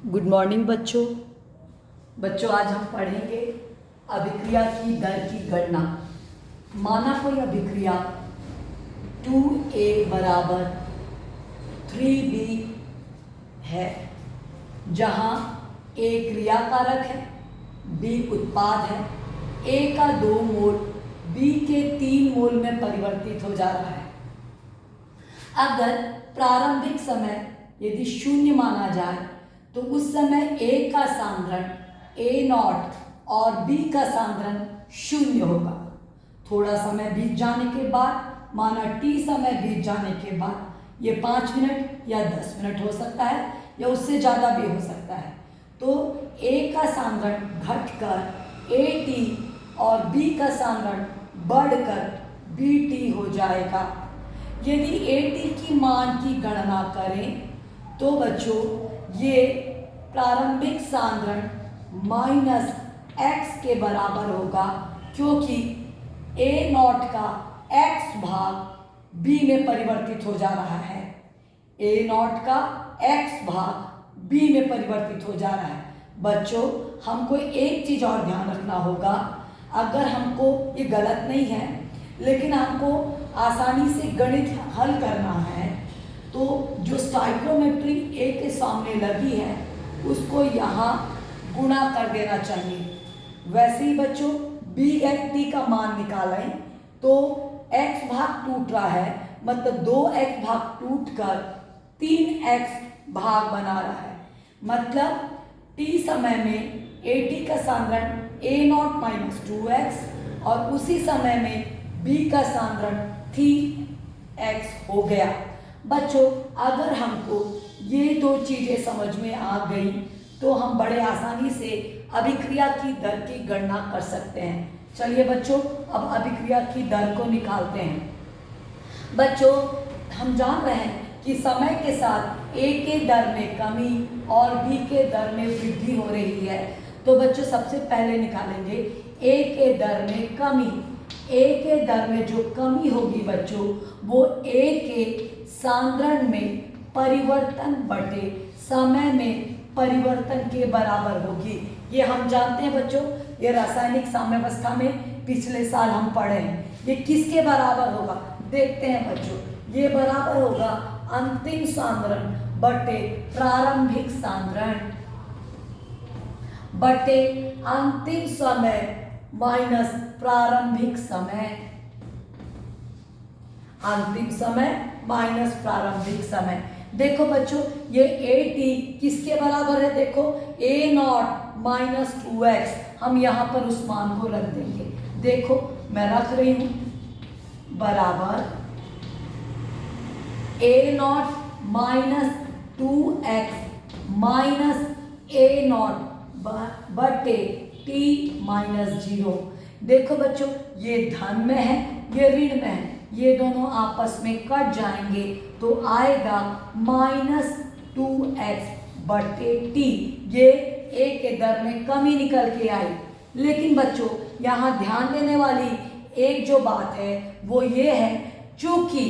Good morning बच्चों। आज हम पढ़ेंगे अभिक्रिया की दर की गणना। माना कोई अभिक्रिया 2a बराबर 3b है, जहाँ a क्रिया कारक है, b उत्पाद है, a का 2 मोल b के 3 मोल में परिवर्तित हो जा रहा है। अगर प्रारंभिक समय यदि शून्य माना जाए तो उस समय A का सांद्रण A0 और B का सांद्रण शून्य होगा। थोड़ा समय बीत जाने के बाद, माना T समय बीत जाने के बाद, ये 5 मिनट या 10 मिनट हो सकता है या उससे ज़्यादा भी हो सकता है, तो A का सांद्रण घटकर AT और B का सांद्रण बढ़कर BT हो जाएगा। यदि AT की मान की गणना करें तो बच्चों ये प्रारंभिक सांद्रण माइनस x के बराबर होगा, क्योंकि A0 का x भाग B में परिवर्तित हो जा रहा है। A0 का x भाग B में परिवर्तित हो जा रहा है। बच्चों, हमको एक चीज़ और ध्यान रखना होगा। अगर हमको ये गलत नहीं है, लेकिन हमको आसानी से गणित हल करना है, तो जो स्टाइकोमेट्री A के सामने लगी है उसको यहाँ गुणा कर देना चाहिए। वैसे ही बच्चों BT का मान निकालें तो x भाग टूट रहा है, मतलब 2x भाग टूट कर 3x भाग बना रहा है। मतलब t समय में AT का सांद्रण A0 माइनस 2x और उसी समय में B का सांद्रण 3x हो गया। बच्चों, अगर हमको ये दो चीज़ें समझ में आ गई तो हम बड़े आसानी से अभिक्रिया की दर की गणना कर सकते हैं। चलिए बच्चों, अब अभिक्रिया की दर को निकालते हैं। बच्चों, हम जान रहे हैं कि समय के साथ A के दर में कमी और B के दर में वृद्धि हो रही है। तो बच्चों सबसे पहले निकालेंगे A के दर में कमी। A के दर में जो कमी होगी बच्चों, वो A के सांद्रण में परिवर्तन बटे समय में परिवर्तन के बराबर होगी। ये हम जानते हैं बच्चों, ये रासायनिक साम्यावस्था में पिछले साल हम पढ़े हैं। ये किसके बराबर होगा देखते हैं बच्चों। ये बराबर होगा अंतिम सांद्रण बटे प्रारंभिक सांद्रण बटे अंतिम समय माइनस प्रारंभिक समय। अंतिम समय माइनस प्रारंभिक समय। देखो बच्चों, ये AT किसके बराबर है? देखो A0 माइनस 2x, हम यहाँ पर उस मान को रख देंगे। देखो मैं रख रही हूँ बराबर A0 minus 2x minus A0 बटे T माइनस 0। देखो बच्चों, ये धन में है, ये ऋण में है, ये दोनों आपस में कट जाएंगे तो आएगा माइनस 2x बटे T। ये A के दर में कमी निकल के आई। लेकिन बच्चों, यहाँ ध्यान देने वाली एक जो बात है वो ये है, चूँकि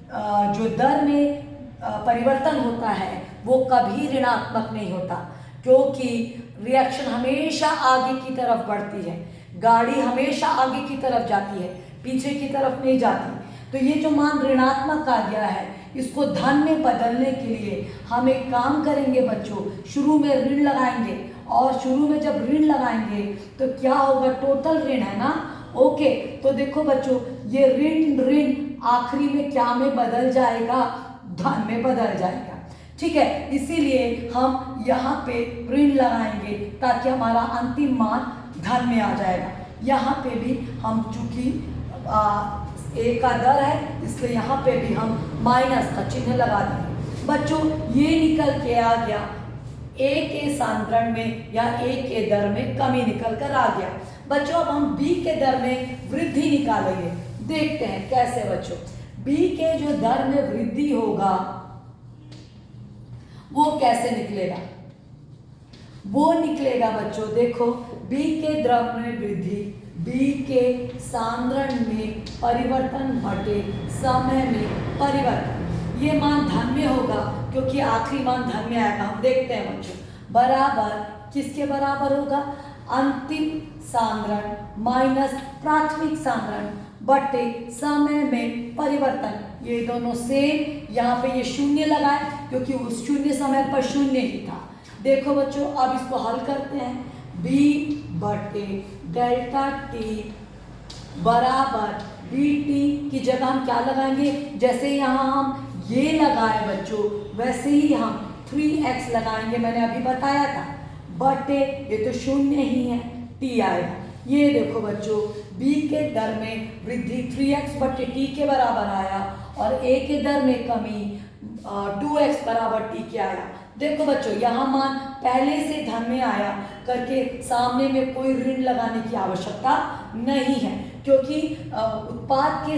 जो दर में परिवर्तन होता है वो कभी ऋणात्मक नहीं होता, क्योंकि रिएक्शन हमेशा आगे की तरफ बढ़ती है। गाड़ी हमेशा आगे की तरफ जाती है, पीछे की तरफ नहीं जाती। तो ये जो मान ऋणात्मक आ गया है, इसको धन में बदलने के लिए हम एक काम करेंगे बच्चों, शुरू में ऋण लगाएंगे। और शुरू में जब ऋण लगाएंगे तो क्या होगा? टोटल ऋण है ना। ओके, तो देखो बच्चों, ये ऋण ऋण आखिरी में क्या में बदल जाएगा? धन में बदल जाएगा। ठीक है, इसीलिए हम यहाँ पे ऋण लगाएंगे ताकि हमारा अंतिम मान धन में आ जाएगा। यहाँ पे भी हम चूंकि A का दर है, इसलिए यहाँ पे भी हम माइनस का चिन्ह लगा देंगे। बच्चों, ये निकल के आ गया A के सांद्रण में या A के दर में कमी निकल कर आ गया। बच्चों, अब हम B के दर में वृद्धि निकालेंगे। देखते हैं कैसे बच्चों। B के जो दर में वृद्धि होगा वो कैसे निकलेगा? वो निकलेगा बच्चों, देखो B के द्रव में वृद्धि B के सांद्रण में परिवर्तन बटे समय में परिवर्तन। ये मान धन में होगा क्योंकि आखिरी मान धन में आएगा। हम देखते हैं बच्चों, बराबर किसके बराबर होगा, अंतिम सांद्रण माइनस प्राथमिक सांद्रण बटे समय में परिवर्तन। ये दोनों सेम, यहाँ पे ये शून्य लगाए क्योंकि उस शून्य समय पर शून्य ही था। देखो बच्चों, अब इसको हल करते हैं। b बटे डेल्टा टी बराबर dt की जगह हम क्या लगाएंगे, जैसे यहाँ हम ये लगाए बच्चों वैसे ही हम 3x लगाएंगे, मैंने अभी बताया था, बटे ये तो शून्य ही है, t आएगा। ये देखो बच्चों, b के दर में वृद्धि 3x बटे t के बराबर आया और a के दर में कमी 2x बराबर t के आया। देखो बच्चों, यहाँ मान पहले से धन में आया करके सामने में कोई ऋण लगाने की आवश्यकता नहीं है, क्योंकि उत्पाद के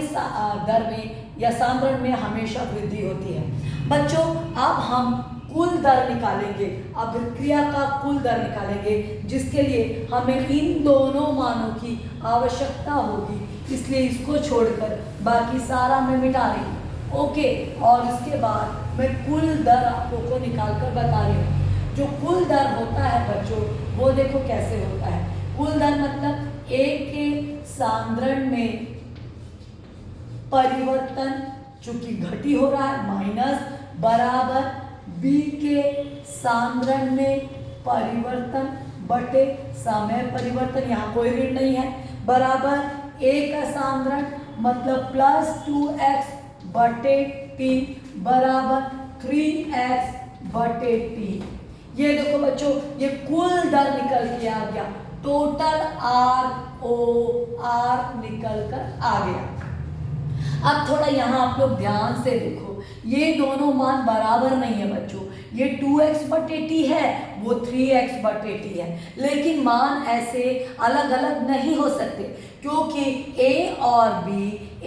दर में या सांद्रण में हमेशा वृद्धि होती है। बच्चों, अब हम कुल दर निकालेंगे, अभिक्रिया का कुल दर निकालेंगे, जिसके लिए हमें इन दोनों मानों की आवश्यकता होगी, इसलिए इसको छोड़कर बाकी सारा मैं मिटा रही हूँ। ओके, और इसके बाद मैं कुल दर आप लोगों को निकाल कर बता रही हूँ। जो कुल दर होता है बच्चों, वो देखो कैसे होता है। कुल दर मतलब A के सांद्रण में परिवर्तन चूंकि घटी हो रहा है माइनस बराबर B के सांद्रण में परिवर्तन बटे समय परिवर्तन, यहाँ कोई ऋण नहीं है, बराबर A का सांद्रण मतलब प्लस 2x बटे t बराबर 3x बटे t। ये देखो बच्चों, ये कुल दर निकल के आ गया, टोटल ROR निकल कर आ गया। अब थोड़ा यहाँ आप लोग ध्यान से देखो, ये दोनों मान बराबर नहीं है बच्चों, ये 2x बटे t है, वो 3x बटे t है, लेकिन मान ऐसे अलग अलग नहीं हो सकते क्योंकि A और B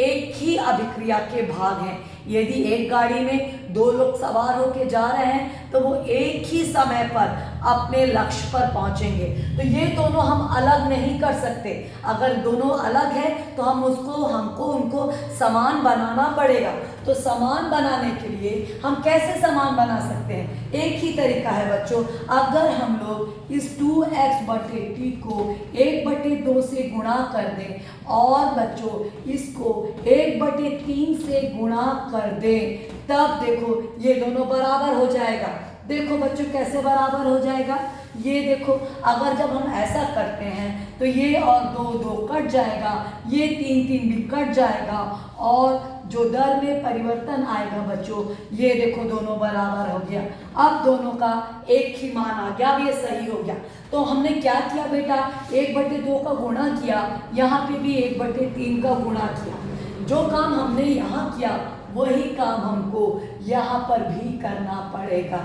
एक ही अभिक्रिया के भाग हैं। यदि एक गाड़ी में दो लोग सवार होकर जा रहे हैं तो वो एक ही समय पर अपने लक्ष्य पर पहुंचेंगे, तो ये दोनों हम अलग नहीं कर सकते। अगर दोनों अलग है तो हमको उनको समान बनाना पड़ेगा। तो समान बनाने के लिए हम कैसे समान बना सकते हैं, एक ही तरीका है बच्चों, अगर हम लोग इस 2x बटे t को 1 बटे 2 से गुणा कर दें और बच्चों इसको 1 बटे 3 से गुणा कर दें, तब देखो ये दोनों बराबर हो जाएगा। देखो बच्चों कैसे बराबर हो जाएगा, ये देखो अगर जब हम ऐसा करते हैं तो ये और दो कट जाएगा, ये 3 भी कट जाएगा और जो दर में परिवर्तन आएगा बच्चों, ये देखो दोनों बराबर हो गया। अब दोनों का एक ही मान आ गया, अब ये सही हो गया। तो हमने क्या किया बेटा, 1 बटे 2 का गुणा किया, यहाँ पे भी 1 बटे 3 का गुणा किया। जो काम हमने यहाँ किया वही काम हमको यहाँ पर भी करना पड़ेगा।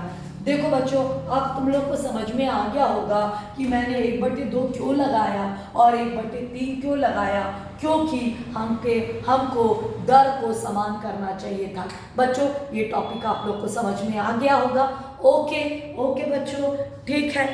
देखो बच्चों, अब तुम लोग को समझ में आ गया होगा कि मैंने 1 बटे 2 क्यों लगाया और 1 बटे 3 क्यों लगाया, क्योंकि हमको दर को समान करना चाहिए था। बच्चों ये टॉपिक आप लोग को समझ में आ गया होगा। ओके बच्चों, ठीक है।